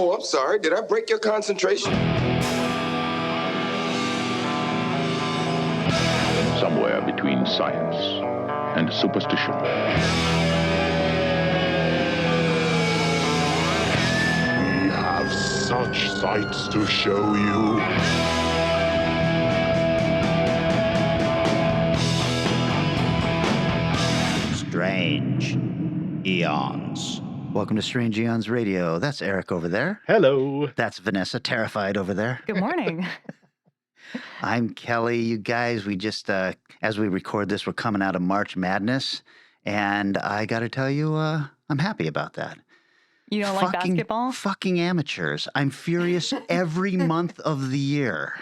Oh, I'm sorry. Did I break your concentration? Somewhere between science and superstition. We have such sights to show you. Strange Eons. Welcome to Strange Eons Radio. That's Eric over there. Hello. That's Vanessa, terrified over there. Good morning. I'm Kelly. You guys, we just, as we record this, we're coming out of March Madness. And I got to tell you, I'm happy about that. You don't like basketball? Fucking amateurs. I'm furious every month of the year.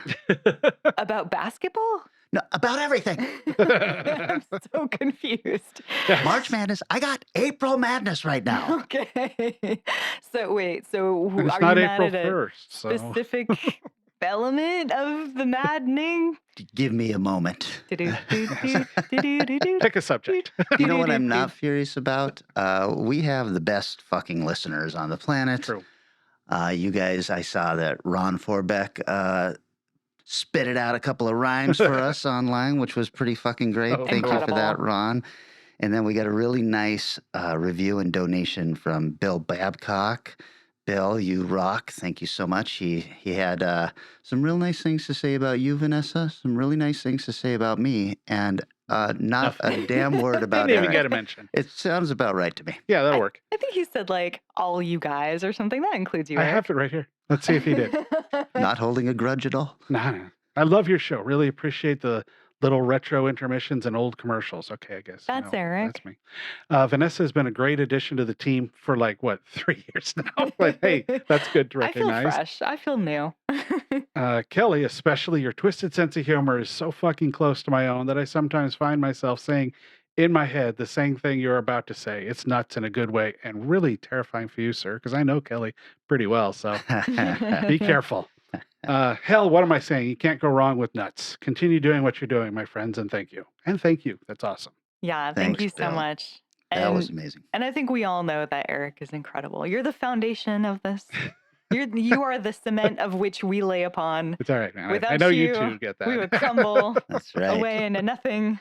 About basketball? No, about everything. I'm so confused. March Madness. I got April Madness right now. Okay. So wait, so And it's are not you April mad at 1st, a so specific element of the maddening? Give me a moment. pick a subject. You know what I'm not furious about? We have the best fucking listeners on the planet. True. You guys, I saw that Ron Forbeck spitted out a couple of rhymes for us online, which was pretty fucking great. Oh, Thank you for incredible. that, Ron. And then we got a really nice review and donation from Bill Babcock. Bill, you rock. Thank you so much. He had some real nice things to say about you, Vanessa, some really nice things to say about me, and not a damn word about Didn't even Eric. get a mention. It sounds about right to me. Yeah, that'll work. I think he said like all you guys or something. That includes you. I have it right here. Let's see if he did. Not holding a grudge at all. Nah. I love your show. Really appreciate the little retro intermissions and old commercials. Okay, I guess. That's Eric. That's me. Vanessa has been a great addition to the team for 3 years now. But hey, that's good to I feel recognize. fresh. I feel new. Kelly, especially your twisted sense of humor is so fucking close to my own that I sometimes find myself saying in my head the same thing you're about to say. It's nuts in a good way and really terrifying for you, sir, because I know Kelly pretty well. So be careful. Hell, what am I saying? You can't go wrong with nuts. Continue doing what you're doing, my friends, and thank you. And thank you. That's awesome. Yeah, Thanks, thank you so Bill. much. That was amazing. And I think we all know that Eric is incredible. You're the foundation of this. You are the cement of which we lay upon. It's all right, man. Without I know you you, two get that. We would crumble That's right. away into nothing.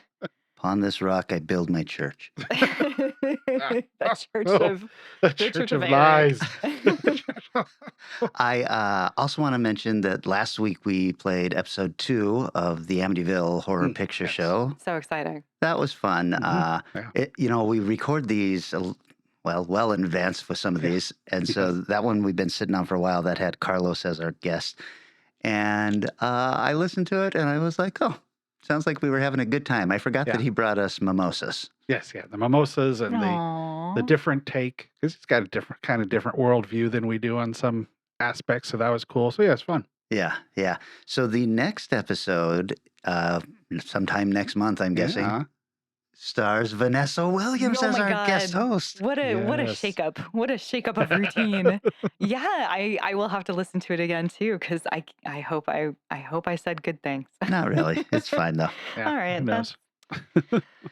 Upon this rock, I build my church. The church Oh, of the the Church of Eric. Lies. I also want to mention that last week we played episode 2 of the Amityville Horror Picture yes. Show. So exciting. That was fun. Yeah. We record these well in advance for some of these. And so that one we've been sitting on for a while that had Carlos as our guest. And I listened to it and I was like, oh, sounds like we were having a good time. I forgot that Yeah. he brought us mimosas. Yes, yeah. The mimosas and the Aww. different take, because it's got a different worldview than we do on some aspects. So that was cool. So yeah, it's fun. Yeah. So the next episode, sometime next month, I'm guessing, Yeah. stars Vanessa Williams Oh as my our God. guest host. What a Yes. shakeup. What a shakeup of routine. Yeah, I will have to listen to it again too, because I hope I said good things. Not really. It's fine though. Yeah, All right, who knows?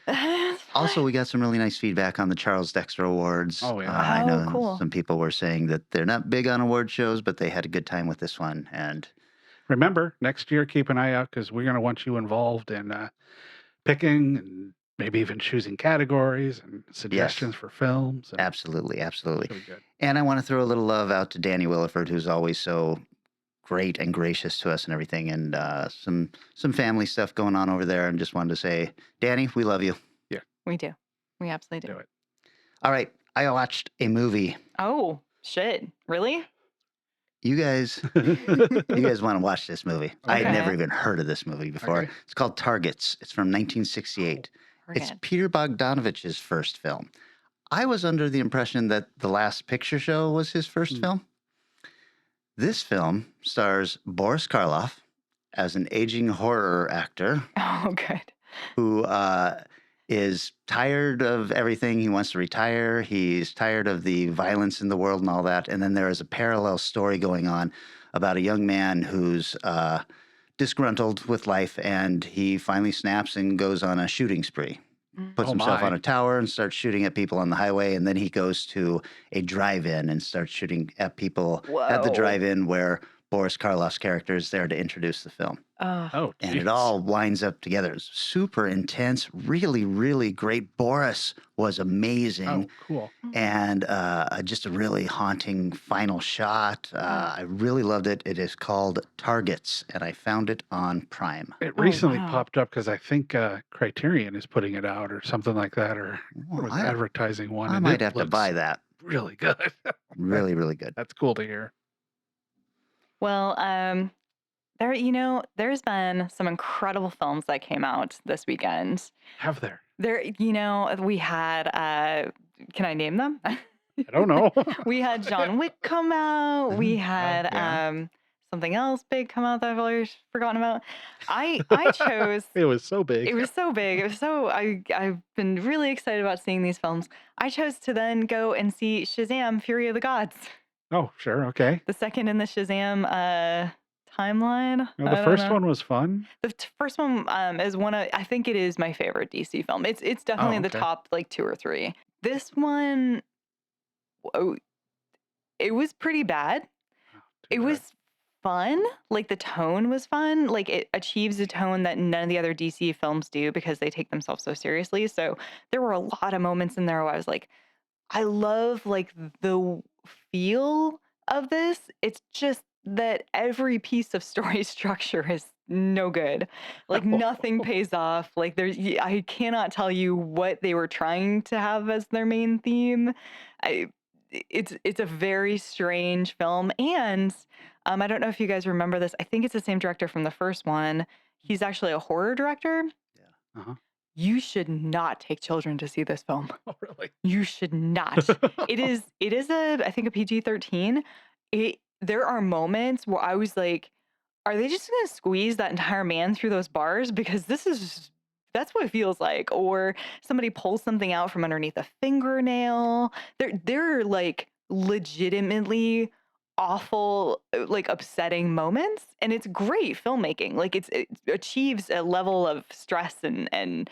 That's Also, we got some really nice feedback on the Charles Dexter Awards. Oh, yeah. I Oh, know cool. some people were saying that they're not big on award shows, but they had a good time with this one. And Remember, next year, keep an eye out because we're going to want you involved in picking and maybe even choosing categories and suggestions for films. And absolutely. it'll be good. And I want to throw a little love out to Danny Williford, who's always so great and gracious to us and everything. And some family stuff going on over there. And just wanted to say, Danny, we love you. we do. We absolutely do. Do it. All right. I watched a movie. Oh, shit. Really? You guys want to watch this movie. I had Okay. never even heard of this movie before. Okay. It's called Targets. It's from 1968. It's Target. Peter Bogdanovich's first film. I was under the impression that The Last Picture Show was his first film. This film stars Boris Karloff as an aging horror actor Oh, good. who is tired of everything. He wants to retire. He's tired of the violence in the world and all that. And then there is a parallel story going on about a young man who's disgruntled with life, and he finally snaps and goes on a shooting spree puts Oh himself on my. a tower and starts shooting at people on the highway. And then he goes to a drive-in and starts shooting at people at the Whoa. drive-in where Boris Karloff's character is there to introduce the film. Oh, And it jeez. all winds up together. It's super intense, really, really great. Boris was amazing. Oh, cool. And just a really haunting final shot. I really loved it. It is called Targets, and I found it on Prime. It recently wow. popped up because I think Criterion is putting it out or something like that, or Well, was I advertising one. I and might it have to looks buy that. really good. Really, really good. That's cool to hear. Well, there's been some incredible films that came out this weekend. Have there? We had, can I name them? I don't know. We had John Wick come out. We had yeah. something else big come out that I've always forgotten about. I chose. It was so big. It was so big. It was so. I've been really excited about seeing these films. I chose to then go and see Shazam: Fury of the Gods, Oh, sure. Okay. the second in the Shazam timeline. Well, I the don't first know. one was fun. The first one is one of, I think it is my favorite DC film. It's definitely in the okay. top like 2 or 3. This one, oh, it was pretty bad. Oh, It too was fun. Like the tone was fun. Like it achieves a tone that none of the other DC films do because they take themselves so seriously. So there were a lot of moments in there where I was like, I love like the feel of this. It's just that every piece of story structure is no good. Like bad. nothing pays off. Like I cannot tell you what they were trying to have as their main theme. It's a very strange film, and I don't know if you guys remember this. I think it's the same director from the first one. He's actually a horror director. Uh-huh. You should not take children to see this film. Oh, really? You should not. It is I think a PG-13. There are moments where I was like, are they just gonna squeeze that entire man through those bars? Because that's what it feels like. Or somebody pulls something out from underneath a fingernail. They're like legitimately awful, like upsetting moments. And it's great filmmaking. Like it achieves a level of stress and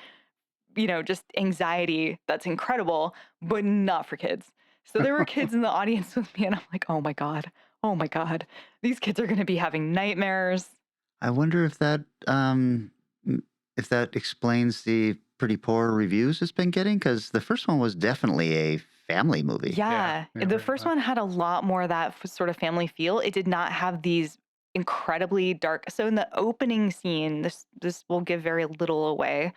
just anxiety that's incredible, but not for kids. So there were kids in the audience with me, and I'm like, oh my God, these kids are going to be having nightmares. I wonder if that explains the pretty poor reviews it's been getting, because the first one was definitely a family movie. Yeah, Yeah, the very first much. one had a lot more of that sort of family feel. It did not have these incredibly dark. So in the opening scene, this will give very little away.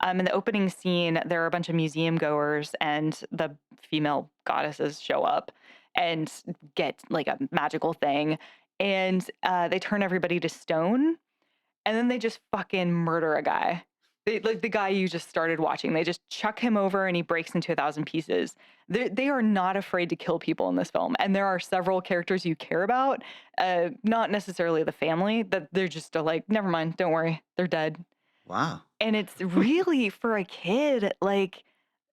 In the opening scene, there are a bunch of museum goers, and the female goddesses show up and get like a magical thing, and they turn everybody to stone, and then they just fucking murder a guy. Like the guy you just started watching, they just chuck him over and he breaks into 1,000 pieces. They are not afraid to kill people in this film, and there are several characters you care about, not necessarily the family, that they're just like, never mind, don't worry, they're dead. Wow. And it's really for a kid, like,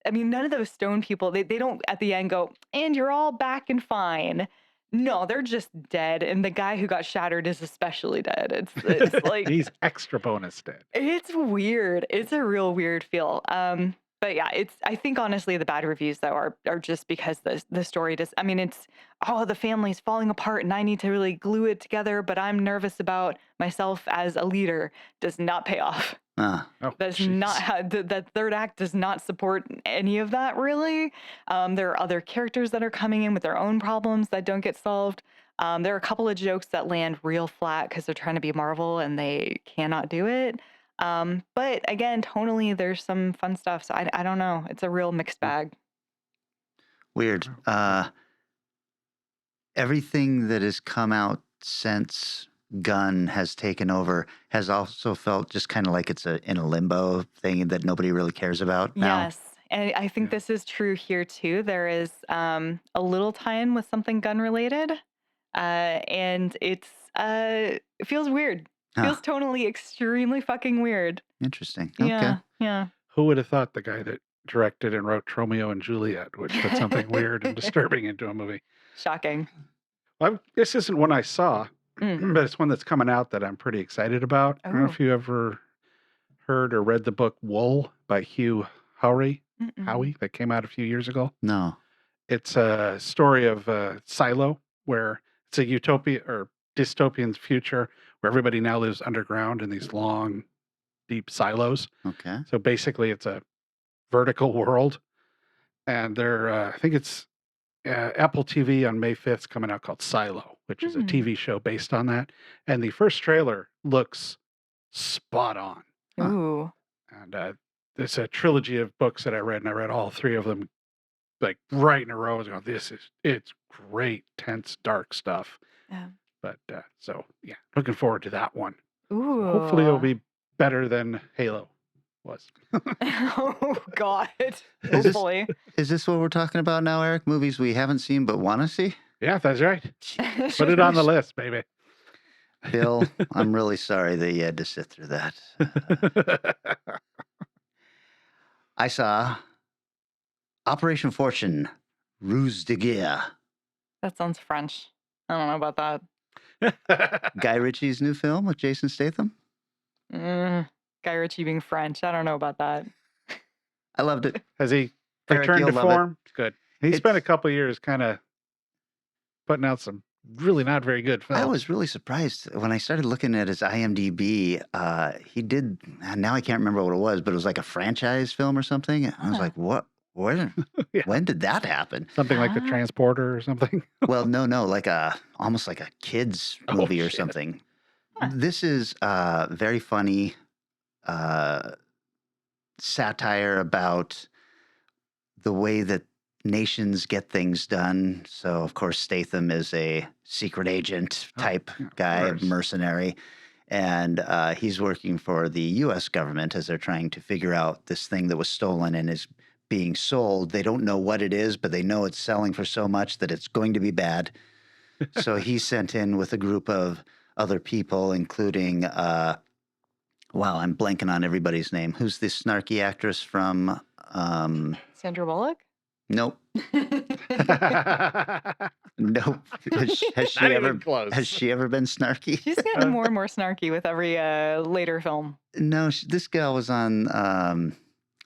I mean, none of those stone people, they don't at the end go, and you're all back and fine. No, they're just dead. And the guy who got shattered is especially dead. It's like, He's extra bonus dead. it's weird. It's a real weird feel. But yeah, I think honestly the bad reviews though are just because the story does. I mean, it's the family's falling apart and I need to really glue it together, but I'm nervous about myself as a leader. Does not pay off. Ah, Oh, Does not jeez. have that third act does not support any of that really. There are other characters that are coming in with their own problems that don't get solved. There are a couple of jokes that land real flat because they're trying to be Marvel and they cannot do it. But again, tonally, there's some fun stuff. So I don't know. It's a real mixed bag. weird. Everything that has come out since Gunn has taken over has also felt just kind of like it's in a limbo thing that nobody really cares about now. Yes. And I think this is true here too. There is a little tie-in with something gun related. And it feels weird. Huh. Feels tonally extremely fucking weird. Interesting. Okay. Yeah. Yeah. Who would have thought the guy that directed and wrote Romeo and Juliet would put something weird and disturbing into a movie? Shocking. Well, this isn't one I saw, Mm. but it's one that's coming out that I'm pretty excited about. I don't know Oh. if you ever heard or read the book Wool by Hugh Howie, Mm-mm. that came out a few years ago? No. It's a story of Silo, where it's a utopia or dystopian future where everybody now lives underground in these long, deep silos. Okay. So basically, it's a vertical world, and I think it's Apple TV on May 5th coming out called Silo, which is a Hmm. TV show based on that. And the first trailer looks spot on. Huh. Ooh. And it's a trilogy of books that I read, and I read all three of them like right in a row. I was going, it's great, tense, dark stuff. Yeah. But so yeah, looking forward to that one. Ooh. Hopefully it'll be better than Halo was. Oh God. Is this- Hopefully. Is this what we're talking about now, Eric? Movies we haven't seen but want to see? Yeah, that's right. Put it on the list, baby. Bill, I'm really sorry that you had to sit through that. I saw Operation Fortune, Ruse de Guerre, That sounds French. I don't know about that. Guy Ritchie's new film with Jason Statham. Guy Ritchie being French. I don't know about that. I loved it. Has he Eric, returned to you'll love it. form? Good. He spent a It's- couple years kind of putting out some really not very good films. I was really surprised when I started looking at his IMDb. He did, now I can't remember what it was, but it was like a franchise film or something. And I was Huh. like, what? When? Yeah. When did that happen? Something like The Ah. Transporter or something. Well, no, like almost like a kid's Oh, movie or shit. something. Huh. This is very funny satire about the way that nations get things done. So, of course, Statham is a secret agent type yeah, of guy, course. mercenary. And he's working for the U.S. government as they're trying to figure out this thing that was stolen and is being sold. They don't know what it is, but they know it's selling for so much that it's going to be bad. So he's sent in with a group of other people, including, wow, I'm blanking on everybody's name. Who's this snarky actress from? Sandra Bullock? Nope. Nope. Has she Not ever even close. has she ever been snarky? She's getting more and more snarky with every later film. No, this gal was on.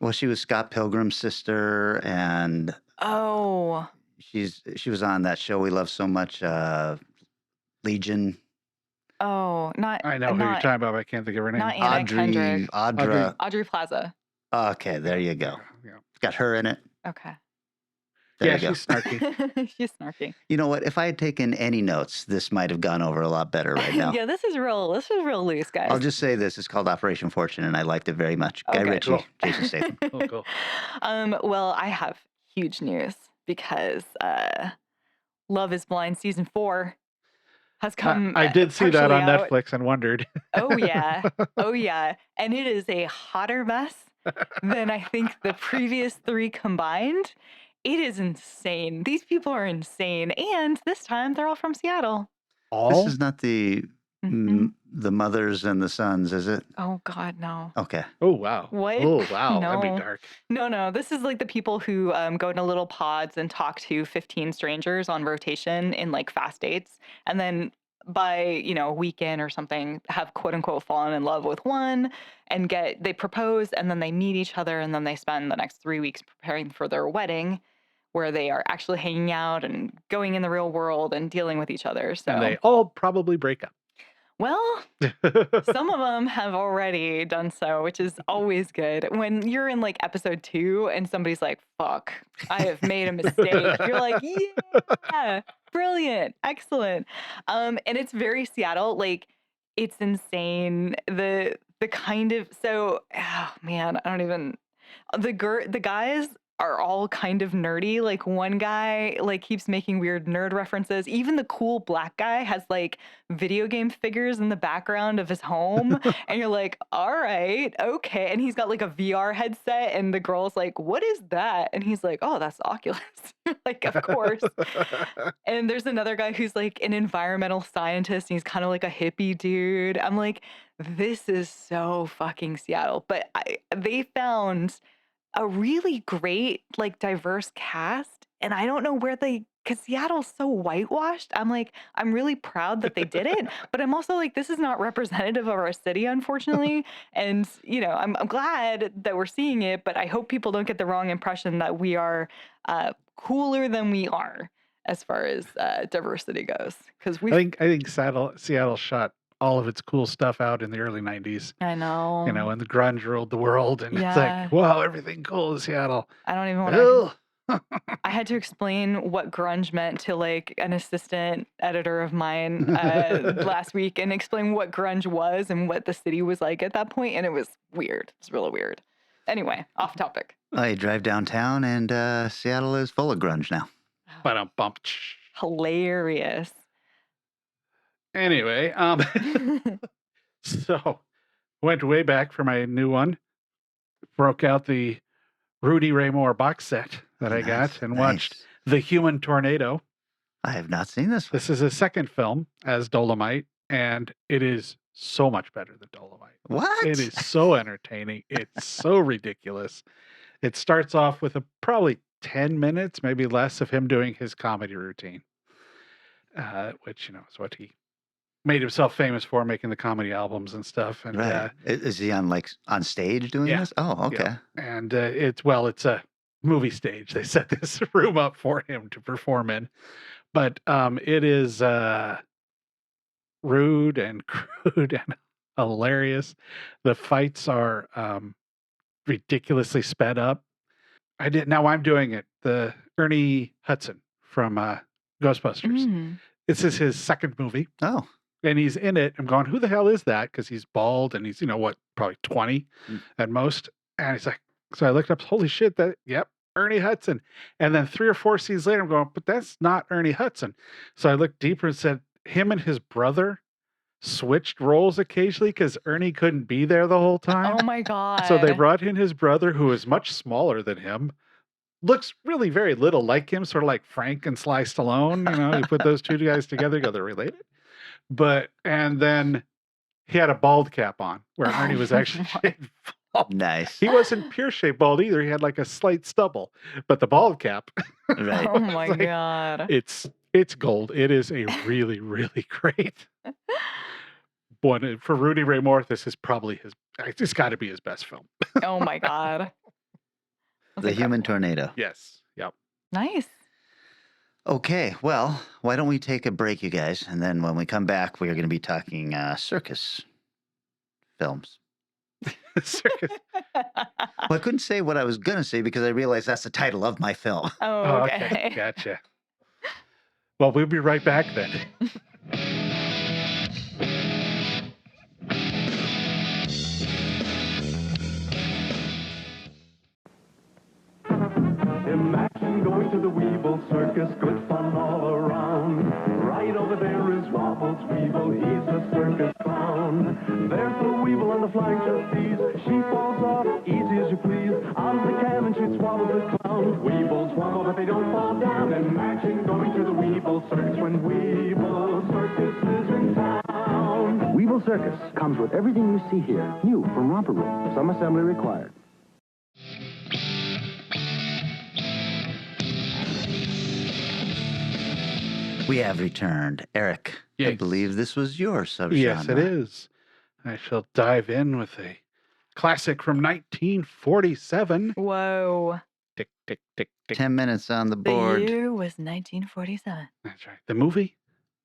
Well, she was Scott Pilgrim's sister, and Oh. she was on that show we love so much, Legion. Oh, not I know who you're not, talking about, but I can't think of her name. not Anna Kendrick. Audra. Audrey Plaza. Okay, there you go. Yeah, Got her in it. Okay. There yeah you go. she's snarky. She's snarky. You know what? If I had taken any notes, this might have gone over a lot better right now. Yeah, this is real loose, guys. I'll just say this: it's called Operation Fortune, and I liked it very much. Guy Okay. Ritchie, Cool. Jason Statham. Cool. Well, I have huge news because Love is Blind season 4 has come. I did see that partially on out. Netflix and wondered. Oh yeah. Oh yeah. And it is a hotter mess than I think the previous 3 combined. It is insane. These people are insane. And this time they're all from Seattle. This is not the Mhm. the mothers and the sons, is it? Oh God, no. Okay. Oh wow. What? Oh wow. That'd be No. dark. No. This is like the people who go into little pods and talk to 15 strangers on rotation in like fast dates. And then by, a weekend or something, have quote unquote fallen in love with one and they propose and then they meet each other and then they spend the next 3 weeks preparing for their wedding where they are actually hanging out and going in the real world and dealing with each other. So, And they all probably break up. well, some of them have already done so, which is always good. When you're in like episode 2 and somebody's like, fuck, I have made a mistake. You're like, yeah, brilliant, excellent. And it's very Seattle. Like, it's insane. The kind of, so, oh man, I don't even, the guys are all kind of nerdy. Like one guy like keeps making weird nerd references. Even the cool black guy has like video game figures in the background of his home. And you're like, all right, okay. And he's got like a VR headset and the girl's like, what is that? And he's like, oh, that's Oculus. Like, of course. And there's another guy who's like an environmental scientist and he's kind of like a hippie dude. I'm like, this is so fucking Seattle. But they found a really great, like, diverse cast And I don't know where because Seattle's so whitewashed. I'm like, I'm really proud that they did it, but I'm also like, this is not representative of our city, unfortunately. And, I'm glad that we're seeing it, but I hope people don't get the wrong impression that we are cooler than we are as far as diversity goes. Because I think Seattle shot all of its cool stuff out in the early 90s, I know. when the grunge ruled the world. And it's Yeah. like, wow, everything cool in Seattle. I don't even want to. I had to explain what grunge meant to like an assistant editor of mine last week and explain what grunge was and what the city was like at that point, and it was weird. It's really weird. Anyway, off topic. I drive downtown, and Seattle is full of grunge now. But bump. Hilarious. Anyway, so went way back for my new one. Broke out the Rudy Ray Moore box set that I got and watched The Human Tornado. I have not seen this one. This is his second film as Dolomite, and it is so much better than Dolomite. What? It is so entertaining. It's so ridiculous. It starts off with probably 10 minutes, maybe less, of him doing his comedy routine, which, is what he made himself famous for, making the comedy albums and stuff. And right. Is he on stage doing this? Oh, okay. Yeah. And it's a movie stage. They set this room up for him to perform in. But it is rude and crude and hilarious. The fights are ridiculously sped up. Now I'm doing it. The Ernie Hudson from Ghostbusters. This is his second movie. Oh. And he's in it. I'm going, who the hell is that? Because he's bald and he's, probably 20 at most. And he's like, so I looked up, holy shit, yep, Ernie Hudson. And then 3 or 4 scenes later, I'm going, but that's not Ernie Hudson. So I looked deeper and said, him and his brother switched roles occasionally because Ernie couldn't be there the whole time. Oh my God. So they brought in his brother, who is much smaller than him. Looks really very little like him, sort of like Frank and Sly Stallone. You put those two guys together, they're related. And then he had a bald cap on where Ernie was actually shaved bald. Nice. He wasn't pure shave bald either. He had like a slight stubble, but the bald cap. Right. Oh my God. It's gold. It is a really, really great one. For Rudy Ray Moore, this is probably it's got to be his best film. Oh my God. The Human Tornado. Yes. Yep. Nice. Okay, well, why don't we take a break, you guys? And then when we come back, we are going to be talking circus films. Circus. Well, I couldn't say what I was going to say because I realized that's the title of my film. Oh, okay. Gotcha. Well, we'll be right back then. Imagine going to the Weeble Circus, good fun all around. Right over there is Wobbles Weeble, he's a circus clown. There's the Weeble on the flying trapeze, she falls off, easy as you please. Out of the cannon shoots Wobbles the clown. Weebles wobble but they don't fall down. Imagine going to the Weeble Circus when Weeble Circus is in town. Weeble Circus comes with everything you see here, new from Romper Room, some assembly required. We have returned. Eric, Yes. I believe this was your subgenre. Yes, it is. I shall dive in with a classic from 1947. Whoa. Tick, tick, tick, tick. 10 minutes on the The board. year was 1947. That's right. The movie,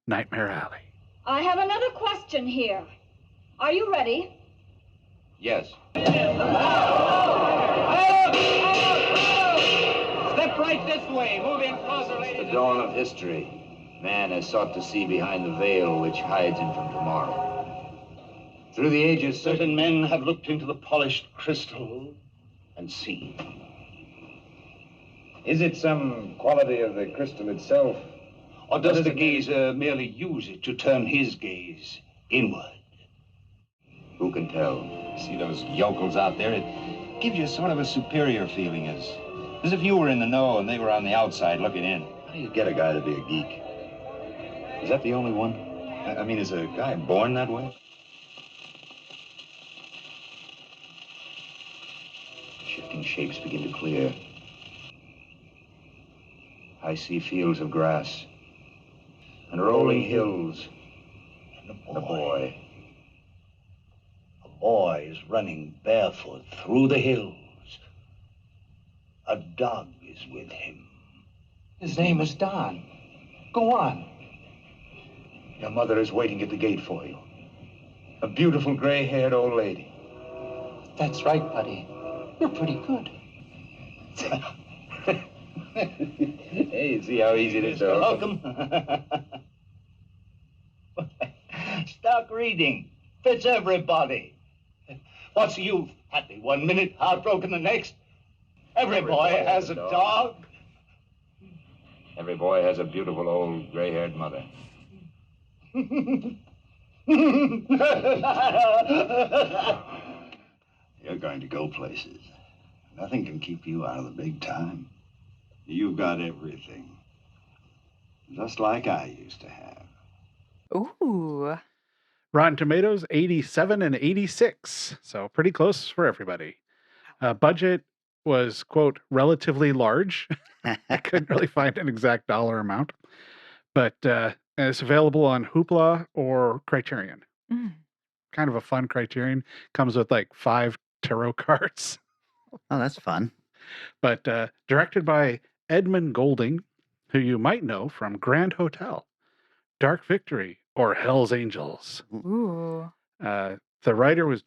Nightmare Alley. I have another question here. Are you ready? Yes. Step right this way. Move in closer, ladies. The dawn of history. Man has sought to see behind the veil which hides him from tomorrow. Through the ages, certain men have looked into the polished crystal and seen. Is it some quality of the crystal itself? Or does the gazer merely use it to turn his gaze inward? Who can tell? See those yokels out there? It gives you sort of a superior feeling, as if you were in the know and they were on the outside looking in. How do you get a guy to be a geek? Is that the only one? I mean, is a guy born that way? Shifting shapes begin to clear. I see fields of grass and rolling hills and a boy. A boy is running barefoot through the hills. A dog is with him. His name is Don. Go on. Your mother is waiting at the gate for you. A beautiful gray-haired old lady. That's right, buddy. You're pretty good. Hey, see how easy it is to welcome. Stop reading. Fits everybody. What's youth? Happy one minute, heartbroken the next. Every boy has a dog. Every boy has a beautiful old gray-haired mother. You're going to go places. Nothing can keep you out of the big time. You've got everything. Just like I used to have. Ooh. Rotten Tomatoes, 87 and 86. So pretty close for everybody. Budget was, quote, relatively large. I couldn't really find an exact dollar amount. But it's available on Hoopla or Criterion. Mm. Kind of a fun Criterion. Comes with like 5 tarot cards. Oh, that's fun. But directed by Edmund Golding, who you might know from Grand Hotel, Dark Victory, or Hell's Angels. Ooh. The writer was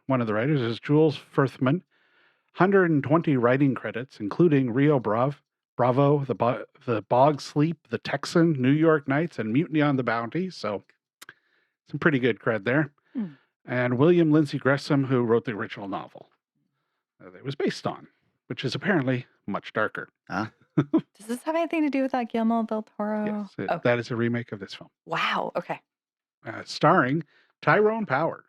one of the writers is Jules Furthman. 120 writing credits, including Rio Bravo, the Bog Sleep, The Texan, New York Nights, and Mutiny on the Bounty. So some pretty good cred there. Mm. And William Lindsay Gresham, who wrote the original novel that it was based on, which is apparently much darker. Huh? Does this have anything to do with that Guillermo del Toro? Yes, Okay. that is a remake of this film. Wow. Okay. Starring Tyrone Powers,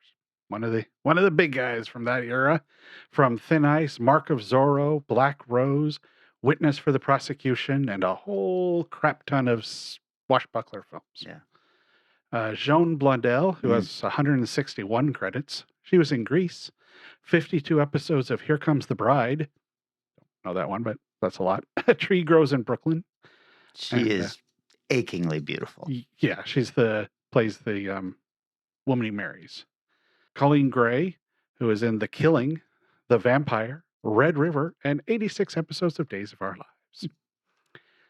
one of the big guys from that era, from Thin Ice, Mark of Zorro, Black Rose, Witness for the Prosecution, and a whole crap ton of swashbuckler films. Yeah. Joan Blondell, who has 161 credits. She was in Grease, 52 episodes of Here Comes the Bride. Don't know that one, but that's a lot. A Tree Grows in Brooklyn. She is achingly beautiful. Yeah, plays the woman he marries. Colleen Gray, who is in The Killing, The Vampire, Red River, and 86 episodes of Days of Our Lives.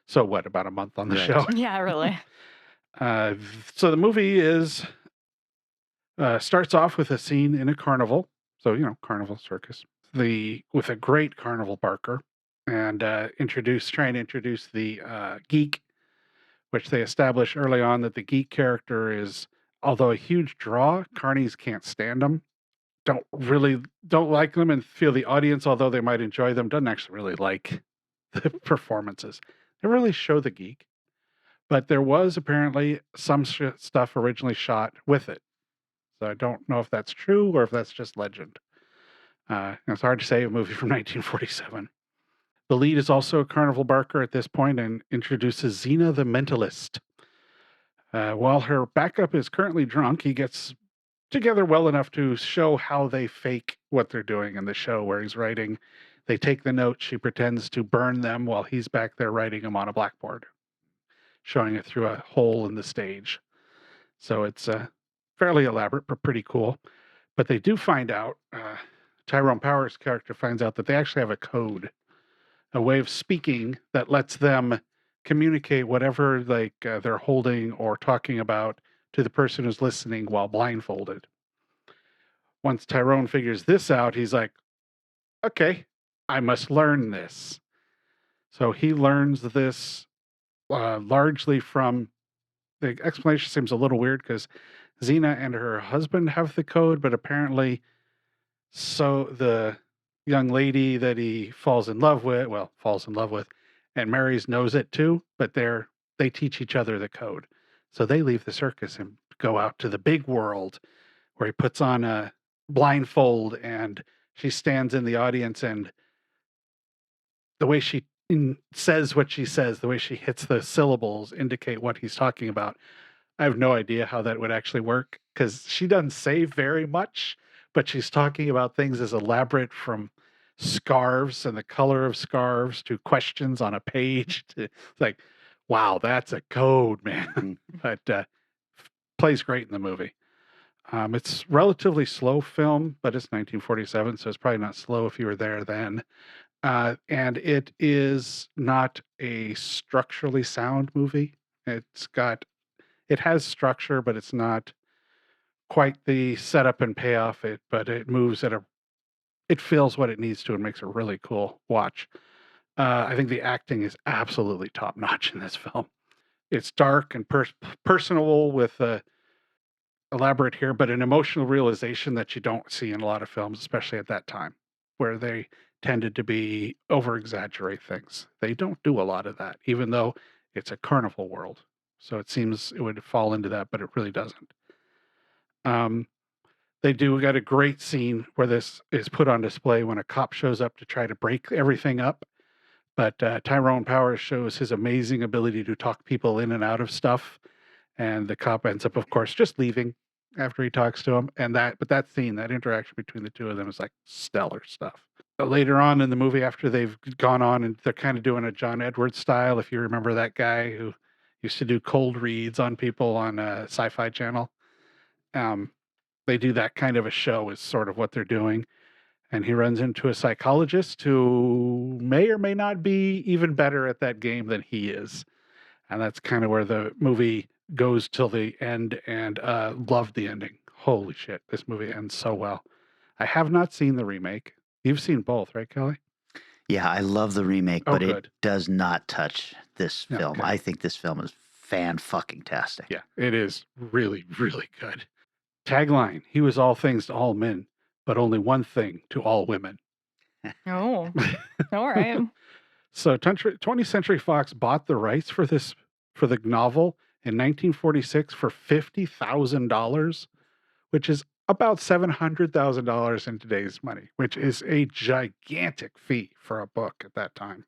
So what, about a month on the show? Yeah, really. So the movie starts off with a scene in a carnival. So, carnival circus. With a great carnival barker. And try and introduce the geek, which they establish early on that the geek character is, although a huge draw, carnies can't stand them. Don't like them, and feel the audience, although they might enjoy them, doesn't actually really like the performances. They really show the geek. But there was apparently some stuff originally shot with it. So I don't know if that's true or if that's just legend. It's hard to say, a movie from 1947. The lead is also a carnival barker at this point and introduces Xena the Mentalist. While her backup is currently drunk, he gets together well enough to show how they fake what they're doing in the show where he's writing. They take the notes, she pretends to burn them while he's back there writing them on a blackboard, showing it through a hole in the stage. So it's fairly elaborate, but pretty cool. But they do find out, Tyrone Powers' character finds out that they actually have a code, a way of speaking that lets them communicate whatever they're holding or talking about to the person who's listening while blindfolded. Once Tyrone figures this out, he's like, okay, I must learn this. So he learns this largely from, the explanation seems a little weird because Xena and her husband have the code, but apparently so the young lady that he falls in love with and marries knows it too, but they teach each other the code. So they leave the circus and go out to the big world where he puts on a blindfold and she stands in the audience, and the way she says what she says, the way she hits the syllables indicate what he's talking about. I have no idea how that would actually work because she doesn't say very much, but she's talking about things as elaborate from scarves and the color of scarves to questions on a page. It's like, wow, that's a code, man. But plays great in the movie. It's relatively slow film, but it's 1947, so it's probably not slow if you were there then. And it is not a structurally sound movie. It has structure, but it's not quite the setup and payoff. But it moves it feels what it needs to and makes a really cool watch. I think the acting is absolutely top notch in this film. It's dark and personable with elaborate here, but an emotional realization that you don't see in a lot of films, especially at that time, where they tended to be over exaggerate things. They don't do a lot of that, even though it's a carnival world. So it seems it would fall into that, but it really doesn't. They do got a great scene where this is put on display when a cop shows up to try to break everything up. But Tyrone Powers shows his amazing ability to talk people in and out of stuff. And the cop ends up, of course, just leaving after he talks to him. But that scene, that interaction between the two of them is like stellar stuff. But later on in the movie, after they've gone on and they're kind of doing a John Edwards style, if you remember that guy who used to do cold reads on people on Sci-Fi Channel. They do that kind of a show is sort of what they're doing. And he runs into a psychologist who may or may not be even better at that game than he is. And that's kind of where the movie goes till the end, and loved the ending. Holy shit, this movie ends so well. I have not seen the remake. You've seen both, right, Kelly? Yeah, I love the remake, but good. it does not touch this film. Okay. I think this film is fan-fucking-tastic. Yeah, it is really, really good. Tagline, he was all things to all men, but only one thing to all women. Oh, all right. So 20th Century Fox bought the rights for the novel in 1946 for $50,000, which is about $700,000 in today's money, which is a gigantic fee for a book at that time.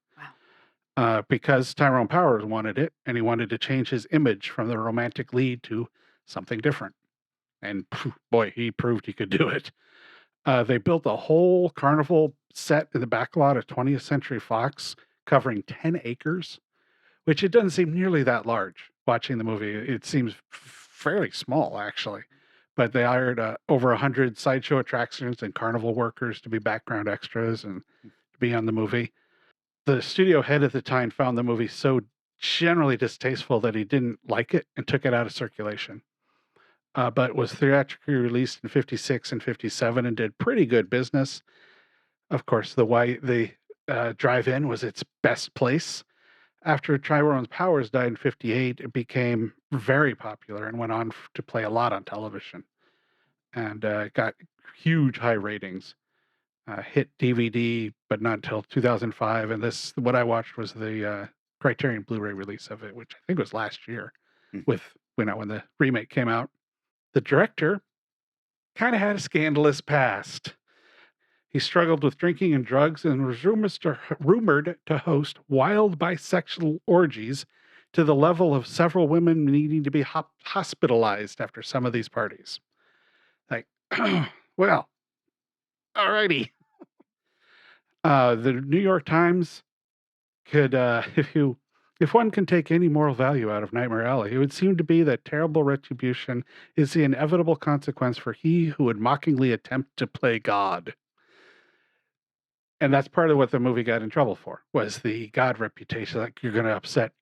Wow. Because Tyrone Powers wanted it, and he wanted to change his image from the romantic lead to something different. And boy, he proved he could do it. They built a whole carnival set in the back lot of 20th Century Fox covering 10 acres, which it doesn't seem nearly that large. Watching the movie, it seems fairly small, actually. But they hired over 100 sideshow attractions and carnival workers to be background extras and to be on the movie. The studio head at the time found the movie so generally distasteful that he didn't like it and took it out of circulation. But was theatrically released in 56 and 57 and did pretty good business. Of course, the drive-in was its best place. After Tyrone Powers died in 58, it became very popular and went on to play a lot on television. And got huge high ratings. Hit DVD, but not until 2005. And what I watched was the Criterion Blu-ray release of it, which I think was last year, with when the remake came out. The director kind of had a scandalous past. He struggled with drinking and drugs and was rumored to host wild bisexual orgies to the level of several women needing to be hospitalized after some of these parties. Like, well, alrighty. The New York Times could, if one can take any moral value out of Nightmare Alley, it would seem to be that terrible retribution is the inevitable consequence for he who would mockingly attempt to play God. And that's part of what the movie got in trouble for, was the God reputation. Like, you're going to upset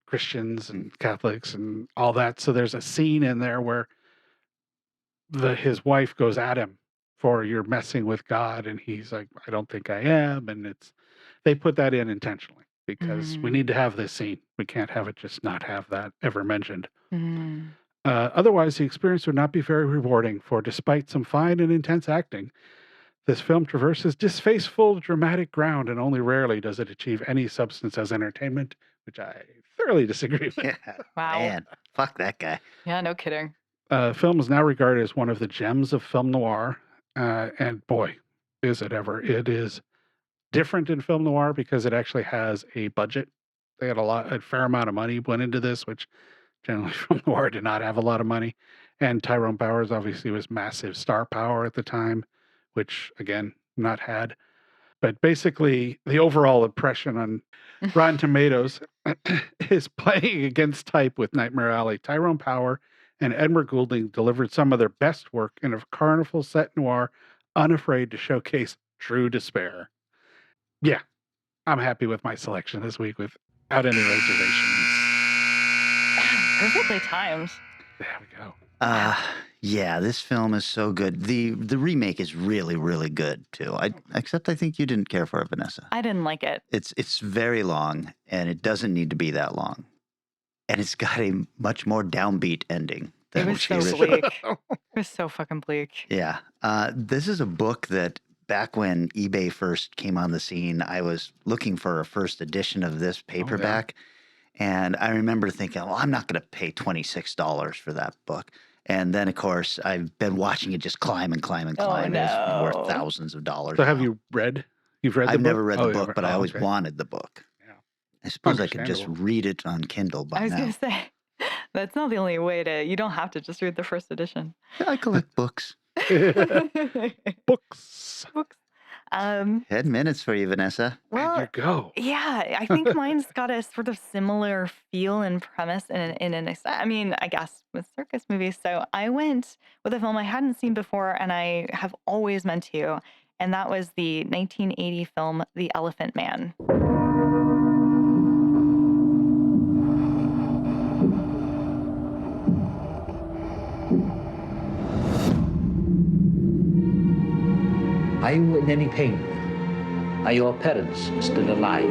Christians and Catholics and all that. So there's a scene in there where his wife goes at him for you're messing with God. And he's like, I don't think I am. And they put that in intentionally because we need to have this scene. We can't have it just not have that ever mentioned. Otherwise, the experience would not be very rewarding, for despite some fine and intense acting, this film traverses distasteful, dramatic ground, and only rarely does it achieve any substance as entertainment, which I thoroughly disagree with. Yeah, Wow. man, fuck that guy. Yeah, no kidding. Film is now regarded as one of the gems of film noir, and boy, is it ever. It is different in film noir because it actually has a budget. They had a fair amount of money went into this, which generally film noir did not have a lot of money. And Tyrone Powers obviously was massive star power at the time, which again, not had. But basically, the overall impression on Rotten Tomatoes is playing against type with Nightmare Alley. Tyrone Power and Edward Goulding delivered some of their best work in a carnival set noir, unafraid to showcase true despair. Yeah, I'm happy with my selection this week without any reservations. Perfectly timed. There we go. Yeah, this film is so good. The remake is really, really good too. Except I think you didn't care for it, Vanessa. I didn't like it. It's very long, and it doesn't need to be that long. And it's got a much more downbeat ending It than was the so original. bleak. It was so fucking bleak. Yeah. This is a book that back when eBay first came on the scene, I was looking for a first edition of this paperback. And I remember thinking, well, I'm not going to pay $26 for that book. And then, of course, I've been watching it just climb and climb and climb. It's worth thousands of dollars. So have you read? You've read the book? I've never read the book, but I always wanted the book. Yeah. I suppose I could just read it on Kindle by now. I was going to say, that's not the only way to, you don't have to just read the first edition. I collect books. Books. Had minutes for you, Vanessa. Well, there you go. Yeah, I think mine's got a sort of similar feel and premise in an extent. I mean, I guess with circus movies. So I went with a film I hadn't seen before and I have always meant to, and that was the 1980 film The Elephant Man. Are you in any pain? Are your parents still alive?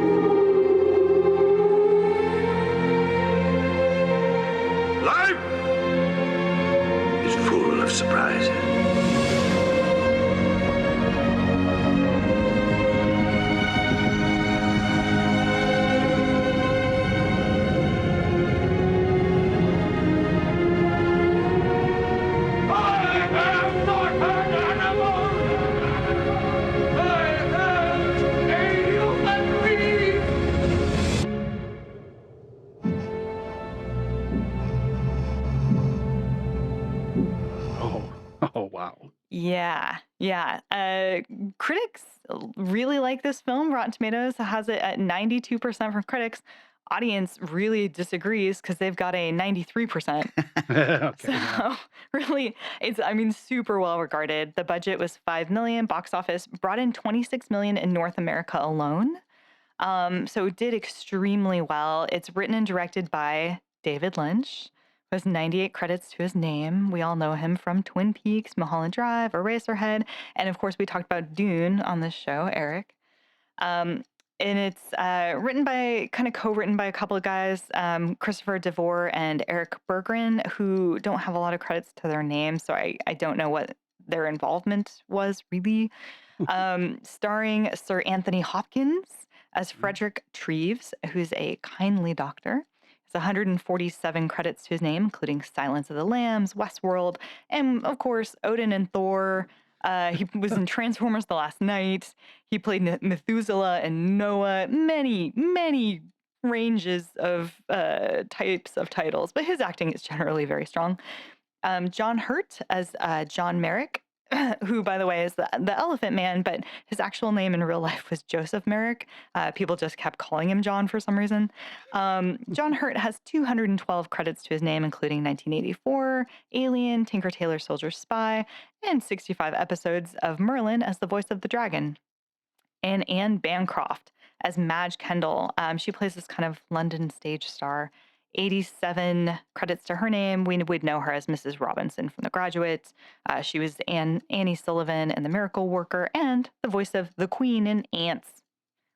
Life is full of surprises. Oh, wow. Yeah. Critics really like this film. Rotten Tomatoes has it at 92% from critics. Audience really disagrees because they've got a 93%. So really, it's super well regarded. The budget was $5 million. Box office brought in $26 million in North America alone. So it did extremely well. It's written and directed by David Lynch. Has 98 credits to his name. We all know him from Twin Peaks, Mulholland Drive, Eraserhead, and of course we talked about Dune on this show, Eric. And it's co-written by a couple of guys, Christopher DeVore and Eric Berggren, who don't have a lot of credits to their names, so I don't know what their involvement was really. Starring Sir Anthony Hopkins as Frederick Treves, who's a kindly doctor. It's 147 credits to his name, including Silence of the Lambs, Westworld, and of course, Odin and Thor. He was in Transformers: The Last Night. He played Methuselah and Noah. Many, many ranges of types of titles, but his acting is generally very strong. John Hurt as John Merrick, who, by the way, is the Elephant Man, but his actual name in real life was Joseph Merrick. People just kept calling him John for some reason. John Hurt has 212 credits to his name, including 1984, Alien, Tinker Tailor Soldier Spy, and 65 episodes of Merlin as the voice of the dragon. And Anne Bancroft as Madge Kendall. She plays this kind of London stage star. 87 credits to her name. We would know her as Mrs. Robinson from The Graduate. She was Annie Sullivan in The Miracle Worker and the voice of the Queen in Ants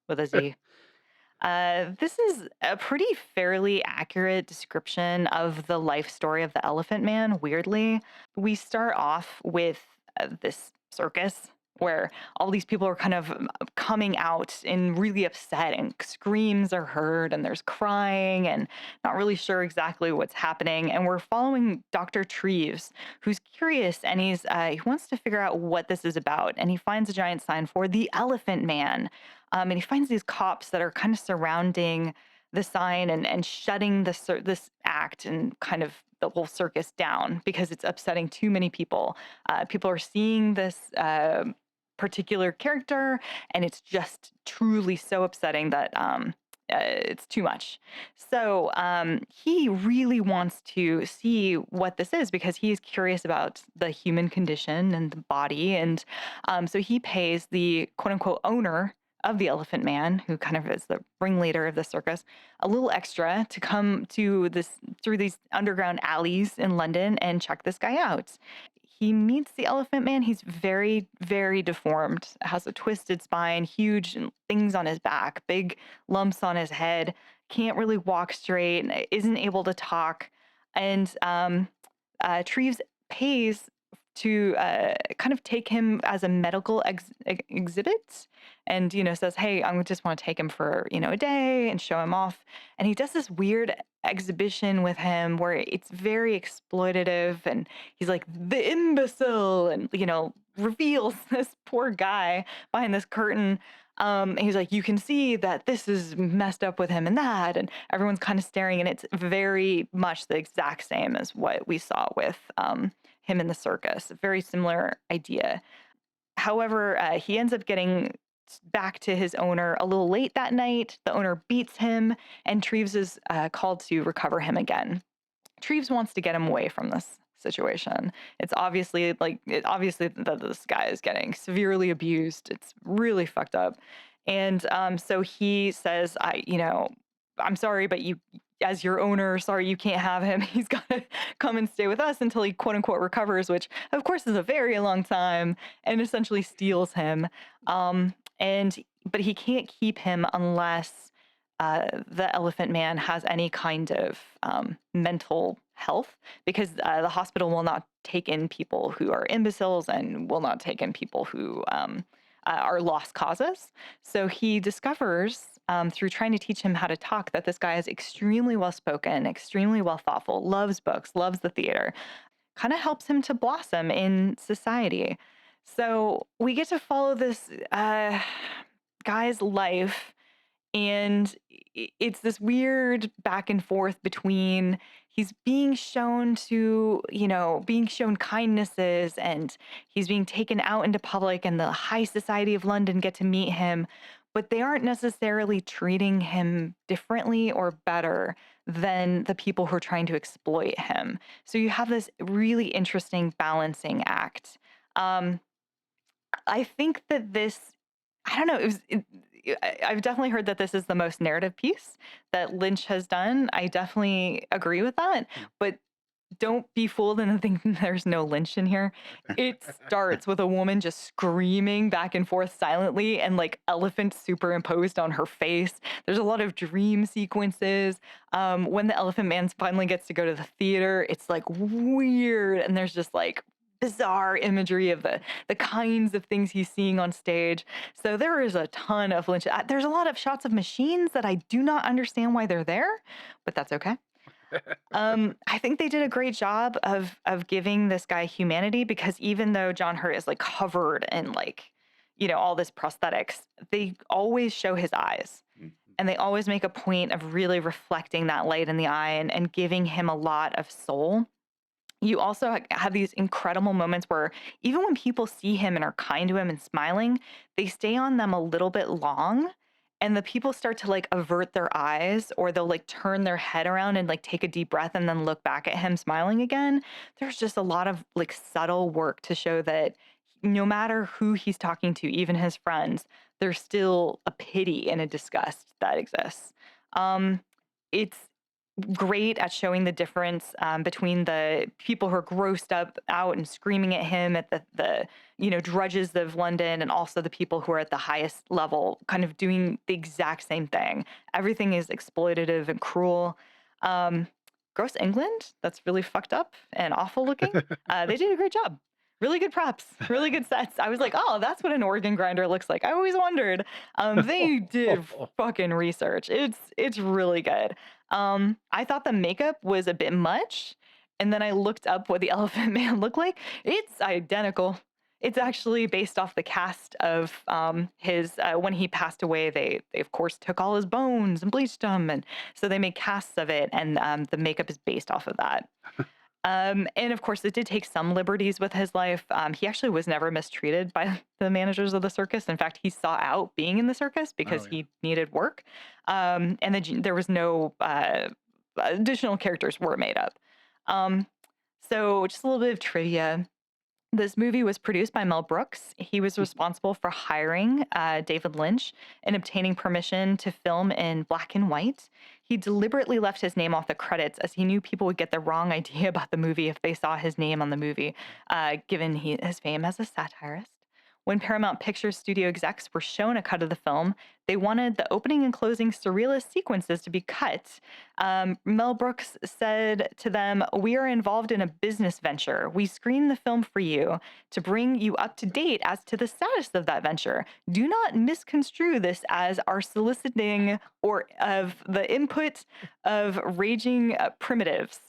with a Z. This is a pretty fairly accurate description of the life story of the Elephant Man, weirdly. We start off with this circus where all these people are kind of coming out and really upset, and screams are heard and there's crying and not really sure exactly what's happening. And we're following Dr. Treves, who's curious, and he wants to figure out what this is about. And he finds a giant sign for the Elephant Man. And he finds these cops that are kind of surrounding the sign and shutting this act and kind of the whole circus down because it's upsetting too many people. People are seeing this particular character, and it's just truly so upsetting that it's too much. So he really wants to see what this is because he's curious about the human condition and the body. And so he pays the quote unquote owner of the Elephant Man, who kind of is the ringleader of the circus, a little extra to come to this through these underground alleys in London and check this guy out. He meets the Elephant Man. He's very, very deformed, has a twisted spine, huge things on his back, big lumps on his head, can't really walk straight, isn't able to talk. And Treves pays to kind of take him as a medical exhibit and, says, hey, I just want to take him for, a day and show him off. And he does this weird exhibition with him where it's very exploitative and he's like, the imbecile, and, reveals this poor guy behind this curtain. And he's like, you can see that this is messed up with him and that. And everyone's kind of staring. And it's very much the exact same as what we saw with him in the circus. A very similar idea. However, he ends up getting back to his owner a little late that night. The owner beats him, and Treves is called to recover him again. Treves wants to get him away from this situation. It's obviously that this guy is getting severely abused. It's really fucked up. And so he says, I'm sorry, but you, as your owner, sorry, you can't have him. He's got to come and stay with us until he quote unquote recovers, which of course is a very long time, and essentially steals him. But he can't keep him unless the Elephant Man has any kind of mental health, because the hospital will not take in people who are imbeciles and will not take in people who are lost causes. So he discovers through trying to teach him how to talk that this guy is extremely well spoken, extremely well thoughtful, loves books, loves the theater, kind of helps him to blossom in society. So we get to follow this guy's life, and it's this weird back and forth between he's being shown kindnesses, and he's being taken out into public, and the high society of London get to meet him, but they aren't necessarily treating him differently or better than the people who are trying to exploit him. So you have this really interesting balancing act. I think that I don't know, I've definitely heard that this is the most narrative piece that Lynch has done. I definitely agree with that, but don't be fooled into thinking there's no Lynch in here. It starts with a woman just screaming back and forth silently and like elephants superimposed on her face. There's a lot of dream sequences. When the Elephant Man finally gets to go to the theater, it's like weird, and there's just like bizarre imagery of the kinds of things he's seeing on stage. So there is a ton of Lynch. There's a lot of shots of machines that I do not understand why they're there, but that's okay. I think they did a great job of giving this guy humanity, because even though John Hurt is like covered in like, all this prosthetics, they always show his eyes. And they always make a point of really reflecting that light in the eye and giving him a lot of soul. You also have these incredible moments where even when people see him and are kind to him and smiling, they stay on them a little bit long, and the people start to like avert their eyes, or they'll like turn their head around and like take a deep breath and then look back at him smiling again. There's just a lot of like subtle work to show that no matter who he's talking to, even his friends, there's still a pity and a disgust that exists. It's great at showing the difference between the people who are grossed out and screaming at him at the drudges of London, and also the people who are at the highest level kind of doing the exact same thing. Everything is exploitative and cruel. Gross England, that's really fucked up and awful looking. They did a great job. Really good props, really good sets. I was like, oh, that's what an organ grinder looks like. I always wondered. They did fucking research. It's really good. I thought the makeup was a bit much, and then I looked up what the Elephant Man looked like. It's identical. It's actually based off the cast of his, when he passed away, they of course took all his bones and bleached them, and so they made casts of it, and the makeup is based off of that. And of course, it did take some liberties with his life. He actually was never mistreated by the managers of the circus. In fact, he sought out being in the circus because he needed work. There was no additional characters were made up. So just a little bit of trivia. This movie was produced by Mel Brooks. He was responsible for hiring David Lynch and obtaining permission to film in black and white. He deliberately left his name off the credits as he knew people would get the wrong idea about the movie if they saw his name on the movie, given his fame as a satirist. When Paramount Pictures studio execs were shown a cut of the film, they wanted the opening and closing surrealist sequences to be cut. Mel Brooks said to them, "We are involved in a business venture. We screen the film for you to bring you up to date as to the status of that venture. Do not misconstrue this as our soliciting or of the input of raging primitives."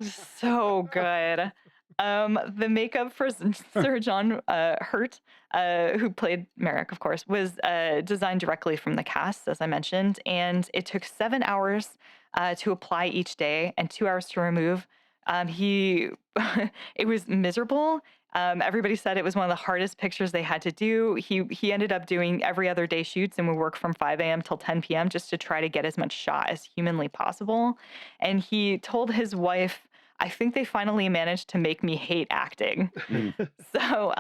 So good. The makeup for Sir John Hurt, who played Merrick, of course, was designed directly from the cast, as I mentioned, and it took 7 hours to apply each day and 2 hours to remove. It was miserable. Everybody said it was one of the hardest pictures they had to do. He ended up doing every other day shoots and would work from 5 a.m. till 10 p.m. just to try to get as much shot as humanly possible. And he told his wife, "I think they finally managed to make me hate acting." So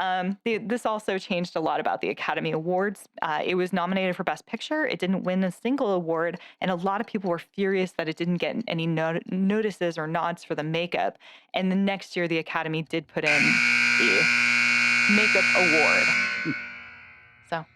this also changed a lot about the Academy Awards. It was nominated for Best Picture. It didn't win a single award, and a lot of people were furious that it didn't get any notices or nods for the makeup. And the next year, the Academy did put in the Makeup Award. So.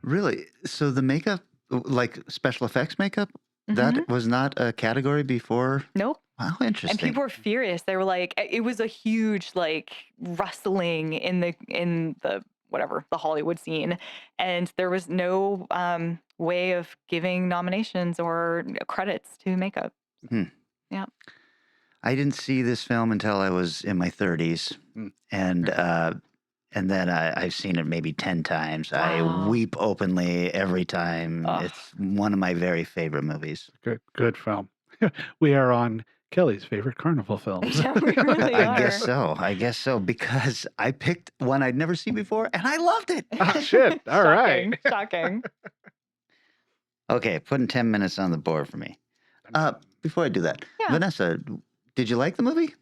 Really? So the makeup, like special effects makeup, that was not a category before? Nope. Wow, interesting. And people were furious. They were like, it was a huge like rustling in the whatever, the Hollywood scene, and there was no way of giving nominations or credits to makeup. Yeah. I didn't see this film until I was in my 30s, and then I've seen it maybe 10 times. Wow. I weep openly every time. It's one of my very favorite movies. Good film. We are on Kelly's favorite carnival films. Yeah, we really I are. guess so, because I picked one I'd never seen before, and I loved it. Oh, shit. All right. Shocking. Okay, putting 10 minutes on the board for me. Before I do that, Yeah. Vanessa, did you like the movie?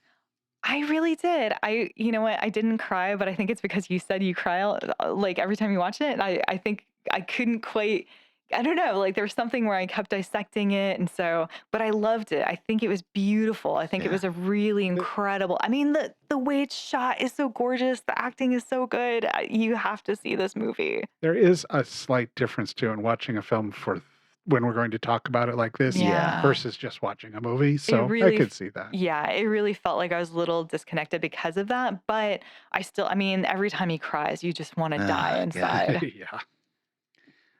I really did. You know what? I didn't cry, but I think it's because you said you cry like every time you watch it. And I think I couldn't quite, I don't know, like there was something where I kept dissecting it. And so, but I loved it. I think it was beautiful. I think it was a really incredible, I mean, the way it's shot is so gorgeous. The acting is so good. You have to see this movie. There is a slight difference too in watching a film for when we're going to talk about it like this versus just watching a movie. So I could see that. Yeah, it really felt like I was a little disconnected because of that. But I mean, every time he cries, you just want to die inside. Yeah.